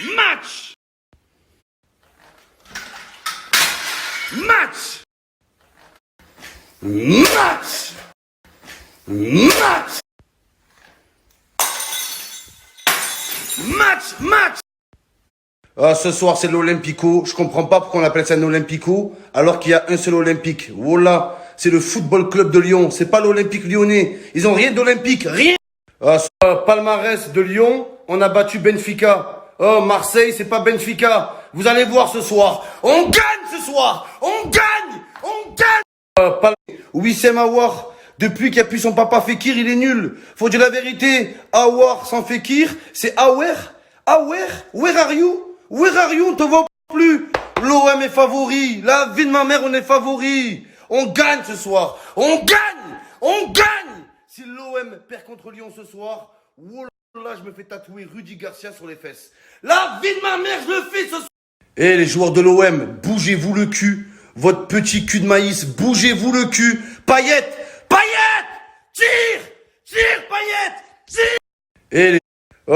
Match. Match. Match. Match. Match. Match. Ah, ce soir, c'est l'Olympico. Je comprends pas pourquoi on appelle ça un Olympico, alors qu'il y a un seul Olympique. Voilà. C'est le Football Club de Lyon. C'est pas l'Olympique lyonnais. Ils ont rien d'olympique. Rien. Ah, sur le palmarès de Lyon, on a battu Benfica. Oh, Marseille, c'est pas Benfica. Vous allez voir ce soir. On gagne ce soir. On gagne. On gagne. Wissem Aouar. Depuis qu'il n'y a plus son papa Fekir, il est nul. Faut dire la vérité. Aouar sans Fekir, c'est Aouer. Aouer, where are you? Where are you? On te voit plus. L'OM est favori. La vie de ma mère, on est favori. On gagne ce soir. On gagne. On gagne. Si l'OM perd contre Lyon ce soir, là, je me fais tatouer Rudy Garcia sur les fesses. La vie de ma mère, je le fais ce soir. Eh, les joueurs de l'OM, bougez-vous le cul. Votre petit cul de maïs, bougez-vous le cul. Payet. Payet. Tire, Payet. Tire. Eh,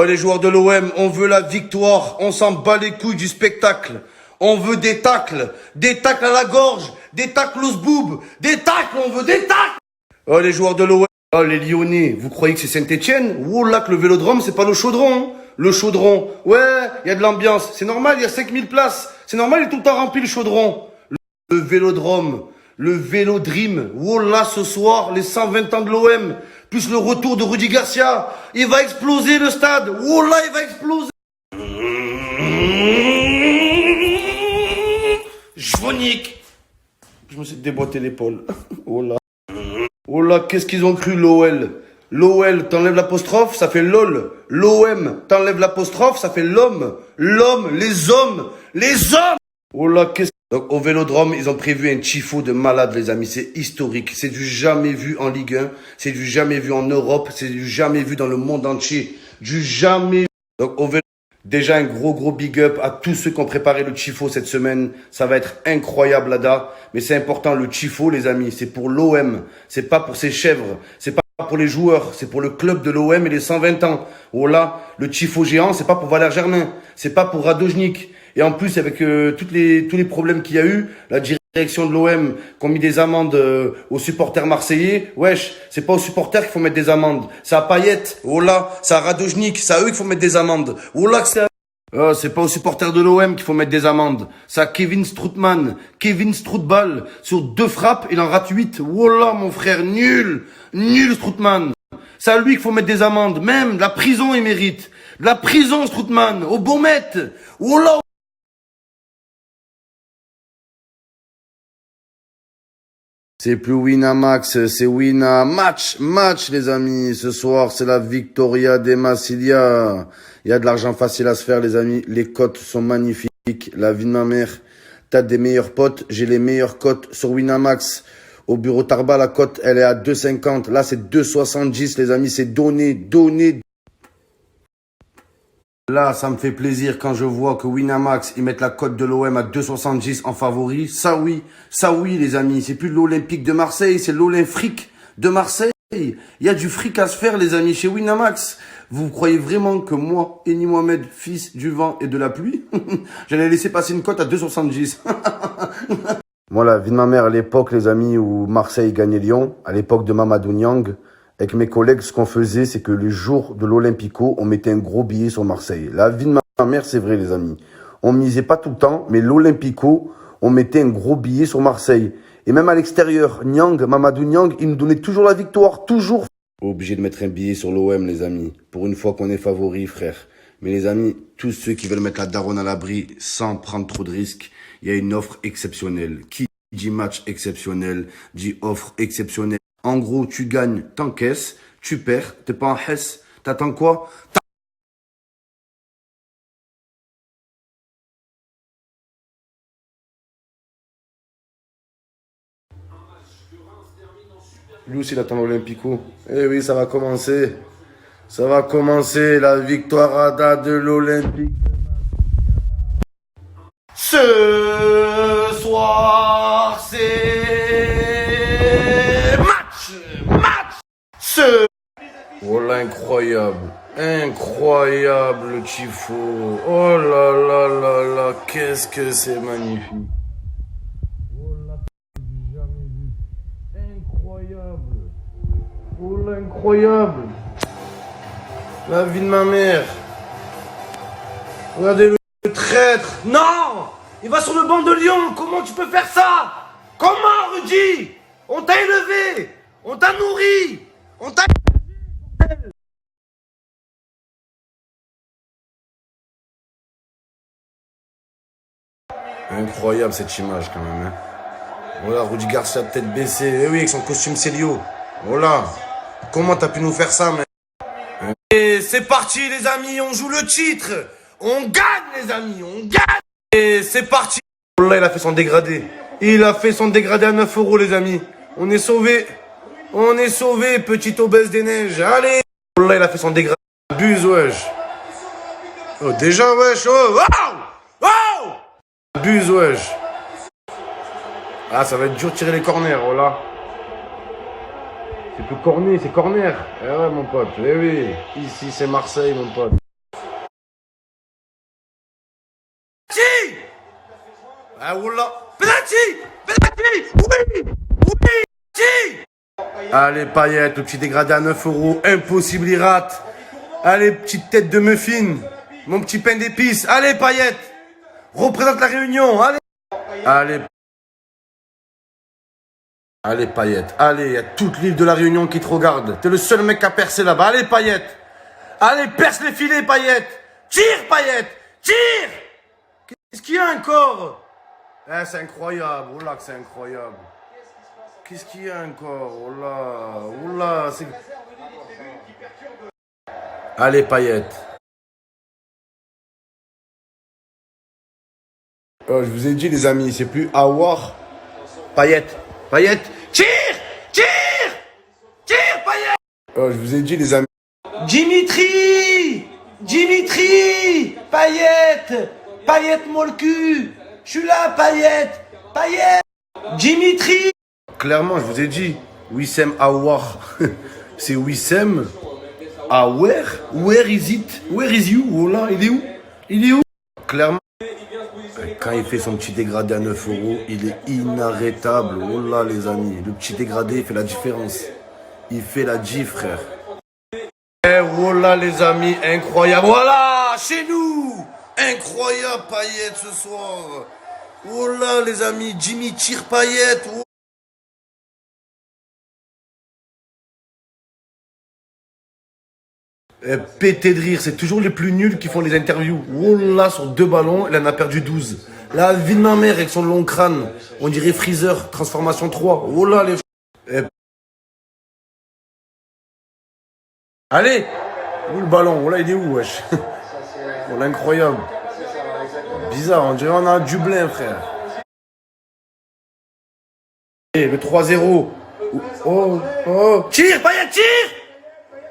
les joueurs de l'OM, on veut la victoire. On s'en bat les couilles du spectacle. On veut des tacles à la gorge, des tacles aux boobs, des tacles, on veut des tacles. Oh, les joueurs de l'OM. Oh, les Lyonnais, vous croyez que c'est Saint-Etienne? Oh là, que le Vélodrome, c'est pas le Chaudron. Le Chaudron, ouais, il y a de l'ambiance. C'est normal, il y a 5000 places. C'est normal, il est tout le temps rempli, le Chaudron. Le Vélodrome, le Vélodream. Oh là, ce soir, les 120 ans de l'OM, plus le retour de Rudy Garcia. Il va exploser le stade. Oh là, il va exploser. Jvonique. Je me suis déboîté l'épaule. Oh là. Oh là, qu'est-ce qu'ils ont cru, l'OL? L'OL, t'enlèves l'apostrophe, ça fait LOL. L'OM, t'enlèves l'apostrophe, ça fait l'homme. L'homme, les hommes, les hommes. Oh là, qu'est-ce... Donc, au Vélodrome, ils ont prévu un tifo de malade, les amis. C'est historique. C'est du jamais vu en Ligue 1. C'est du jamais vu en Europe. C'est du jamais vu dans le monde entier. Du jamais vu. Donc, au Vélodrome, déjà un gros big up à tous ceux qui ont préparé le tifo cette semaine. Ça va être incroyable, Lada. Mais c'est important, le tifo, les amis. C'est pour l'OM. C'est pas pour ses chèvres. C'est pas pour les joueurs. C'est pour le club de l'OM et les 120 ans. Oh là, le tifo géant, c'est pas pour Valère Germain. C'est pas pour Radojnik. Et en plus, avec tous les problèmes qu'il y a eu, la direction de l'OM qui ont mis des amendes aux supporters marseillais, wesh, c'est pas aux supporters qu'il faut mettre des amendes. C'est à Payet, oh là, c'est à Radojnik, c'est à eux qu'il faut mettre des amendes. Oh là, c'est pas aux supporters de l'OM qu'il faut mettre des amendes. C'est à Kevin Strootman, sur 2 frappes, il en rate 8. Oh là, mon frère, nul Strootman. C'est à lui qu'il faut mettre des amendes. Même la prison, il mérite. La prison, Strootman, au Beaumet. Oh là. C'est plus Winamax, c'est Winamax, match les amis. Ce soir, c'est la Victoria de Massilia. Il y a de l'argent facile à se faire les amis. Les cotes sont magnifiques. La vie de ma mère. T'as des meilleurs potes. J'ai les meilleures cotes sur Winamax. Au bureau Tarba, la cote, elle est à 2,50. Là, c'est 2,70 les amis. C'est donné. Là, ça me fait plaisir quand je vois que Winamax, ils mettent la cote de l'OM à 2,70 en favori. Ça oui, les amis. C'est plus l'Olympique de Marseille, c'est l'Olymfric de Marseille. Il y a du fric à se faire, les amis, chez Winamax. Vous croyez vraiment que moi, Eni Mohamed, fils du vent et de la pluie, j'allais laisser passer une cote à 2,70? Moi, la vie de ma mère à l'époque, les amis, où Marseille gagnait Lyon, à l'époque de Mamadou Niang, avec mes collègues, ce qu'on faisait, c'est que les jours de l'Olympico, on mettait un gros billet sur Marseille. La vie de ma mère, c'est vrai, les amis. On misait pas tout le temps, mais l'Olympico, on mettait un gros billet sur Marseille. Et même à l'extérieur, Mamadou Niang, il nous donnait toujours la victoire, toujours. Obligé de mettre un billet sur l'OM, les amis. Pour une fois qu'on est favori, frère. Mais les amis, tous ceux qui veulent mettre la daronne à l'abri sans prendre trop de risques, il y a une offre exceptionnelle. Qui dit match exceptionnel, dit offre exceptionnelle. En gros, tu gagnes, t'encaisses, tu perds, t'es pas en hesse. T'attends quoi? Lui aussi, il attend l'Olympico. Eh oui, ça va commencer. Ça va commencer, la victoire à date de l'Olympique. Ce soir, c'est match. Oh là, incroyable. Incroyable le Tifo. Oh là là là là, qu'est-ce que c'est magnifique. Oh là, j'ai jamais vu. Incroyable. Oh là, incroyable. La vie de ma mère. Regardez le traître. Non! Il va sur le banc de Lyon. Comment tu peux faire ça? Comment, Rudy? On t'a élevé. On t'a nourri. On t'a... Incroyable cette image quand même. Hein. Voilà, Rudy Garcia tête baissée. Eh oui, avec son costume Célio. Voilà. Comment t'as pu nous faire ça, mec? Et c'est parti, les amis. On joue le titre. On gagne, les amis. On gagne. Et c'est parti. Là, il a fait son dégradé. Il a fait son dégradé à 9 €, les amis. On est sauvés. On est sauvés, petite obèse des neiges. Allez. Là, il a fait son dégradé. Abuse, wesh. Oh, déjà, wesh. Oh, wow! Wow! Abuse, wesh. Ah, ça va être dur de tirer les corners, oh là. C'est plus corner, c'est corner. Eh ouais, mon pote. Eh oui. Ici, c'est Marseille, mon pote. Penalty! Ah, voilà. Penalty! Penalty! Oui! Oui! Penalty! Allez, Payet, le petit dégradé à 9 €. Impossible, il rate. Allez, petite tête de muffin. Mon petit pain d'épices. Allez, Payet. Représente la Réunion. Allez. Allez. Allez, Payet. Allez, il y a toute l'île de la Réunion qui te regarde. T'es le seul mec à percer là-bas. Allez, Payet. Allez, perce les filets, Payet. Tire, Payet. Tire. Qu'est-ce qu'il y a encore? Eh, c'est incroyable. Oh là, que c'est incroyable. Qu'est-ce qu'il y a encore? Oh là. Oh là. C'est... Allez, Payet. Oh, je vous ai dit, les amis, c'est plus Awar. Payet. Payet. Tire. Tire. Tire, Payet. Oh, je vous ai dit, les amis. Dimitri. Dimitri. Payet. Payet, mon le cul. Je suis là, Payet. Payet. Dimitri. Clairement, je vous ai dit. Wissem Awar. C'est Wissem Awar. Where is it? Where is you? Oh là, il est où? Il est où? Clairement. Quand il fait son petit dégradé à 9 €, il est inarrêtable. Oh là, les amis. Le petit dégradé, il fait la différence. Il fait la diff, frère. Eh, oh là, les amis. Incroyable. Voilà, chez nous. Incroyable, Payet, ce soir. Oh là, les amis. Jimmy tire Payet. Oh. Pété de rire, c'est toujours les plus nuls qui font les interviews. Oh là, sur 2 ballons, il en a perdu 12. La vie de ma mère avec son long crâne. On dirait Freezer, transformation 3. Oh là, les... Allez! Où le ballon? Oh là, il est où, wesh? Oh là, incroyable. Bizarre, on dirait on a un Dublin, frère. Et le 3-0. Oh, oh. Tire, Payet, tire!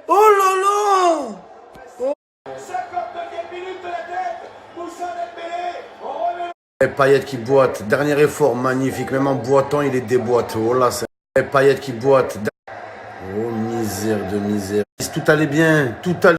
Oh là là! Oh. 59e minute de la tête, Moussa Dembélé. Et Payet qui boite, dernier effort magnifique, même en boitant il est déboîté. Oh là, c'est Payet qui boite. Oh misère de misère. Tout allait bien, tout allait.